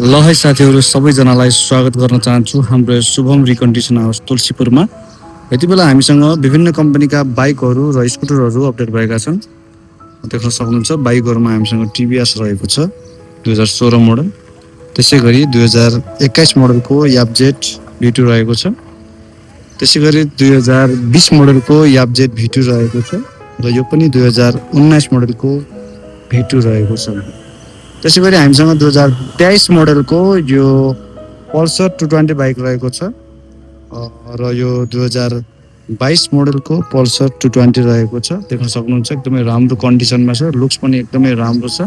ल है साथीहरू सबैजनालाई स्वागत गर्न चाहन्छु हाम्रो शुभम रिकन्डिसन हाउस तुलसीपुरमा। यति बेला हामीसँग विभिन्न कम्पनीका बाइकहरू र स्कुटरहरू अपडेट भएका छन्। देख्न सक्नुहुन्छ बाइकहरूमा हामीसँग टिभिएस रहेको छ 2016 मोडल, त्यसै गरी 2021 मोडलको यापजेट V2 रहेको छ, त्यसै गरी 2020 मोडलको यापजेट V2 रहेको छ र यो पनि 2019 मोडलको V2 रहेको छ। त्यसै गरी हामीसँग 2023 मोडलको यो पल्सर 220 बाइक रहेको छ र यो 2022 मोडलको पल्सर 220 रहेको छ। देख्न सक्नुहुन्छ एकदमै राम्रो कन्डिसनमा छ, लुक्स पनि एकदमै राम्रो छ।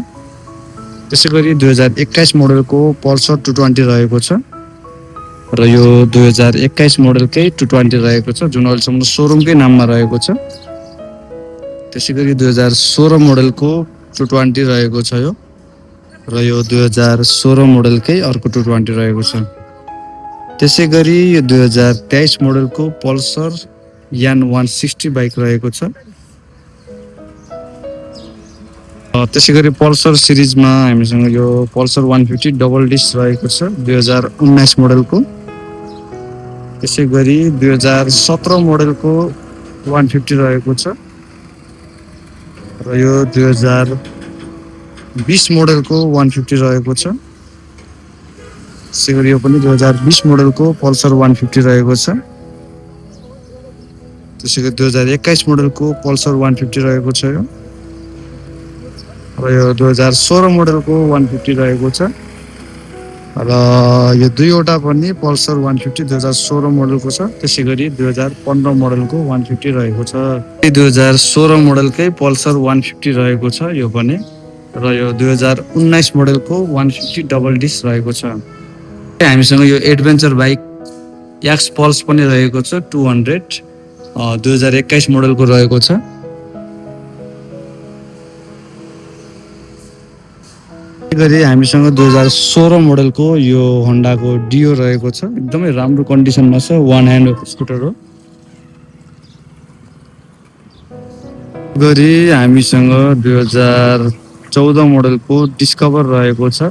त्यसै गरी 2021 मोडलको पल्सर 220 रहेको छ र यो 2021 मोडलकै 220 रहेको छ जुन अहिलेसम्म सोरुमकै नाममा रहेको छ। त्यसै गरी 2016 मोडलको 220 रहेको छ यो र यो 2016 मोडलकै अर्को 220 रहेको छ। त्यसै गरी यो 2023 मोडलको पल्सर यान 160 बाइक रहेको छ। त्यसै गरी पल्सर सिरिजमा हामीसँग यो पल्सर 150 डबल डिस्क रहेको छ 2019 मोडलको। त्यसै गरी 2017 मोडलको 150 रहेको छ र यो 2020 मोडलको 150 रहेको छ। त्यसै गरी यो पनि 2020 मोडलको पल्सर 150 रहेको छ। त्यसै गरी 2021 मोडलको पल्सर 150 रहेको छ यो र यो 2016 मोडलको 150 रहेको छ र यो दुईवटा पनि पल्सर 150 2016 मोडलको छ। त्यसै गरी 2015 मोडलको 150 रहेको छ। 2016 मोडलकै पल्सर 150 रहेको छ यो पनि र यो 2019 मोडलको 150 डबल डिस्क रहेको छ। हामीसँग यो एडभेन्चर बाइक एक्स पल्स पनि रहेको छ 200 2021 मोडलको रहेको छ। गरी हामीसँग 2016 मोडलको यो होन्डाको डियो रहेको छ, एकदमै राम्रो कन्डिसनमा छ, वान ह्यान्ड स्कुटर हो। गरी हामीसँग 2014 मोडलको डिस्कभर रहेको छ,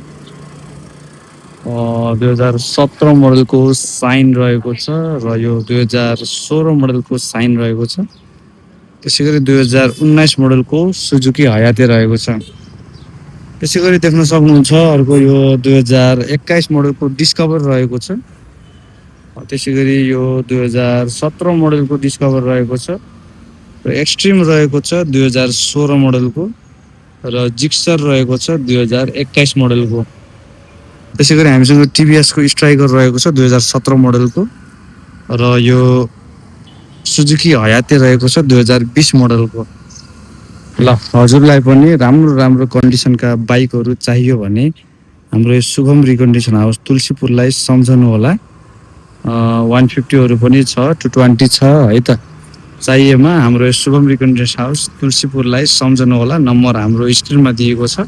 2017 मोडलको साइन रहेको छ र यो 2016 मोडलको साइन रहेको छ। त्यसै गरी 2019 मोडलको सुजुकी हयाते रहेको छ। त्यसै गरी देख्न सक्नुहुन्छ अर्को यो 2021 मोडलको डिस्कभर रहेको छ। त्यसै गरी यो 2017 मोडलको डिस्कभर रहेको छ र एक्सट्रिम रहेको छ 2016 मोडलको र जिक्सर रहेको छ 2021 मोडलको। त्यसै गरी हामीसँग टिभिएसको स्ट्राइकर रहेको छ 2017 मोडलको र यो सुजुकी हयाते रहेको छ 2020 मोडलको। ल हजुरलाई पनि राम्रो राम्रो कन्डिसनका बाइकहरू चाहियो भने हाम्रो यो शुभम रिकन्डिसन हाउस तुलसीपुरलाई सम्झनु होला। 150हरू पनि छ, 220 छ है त। चाहिएमा हाम्रो यो शुभम रिकन्डिसन हाउस तुलसीपुरलाई सम्झनु होला। नम्बर हाम्रो स्क्रिनमा दिएको छ।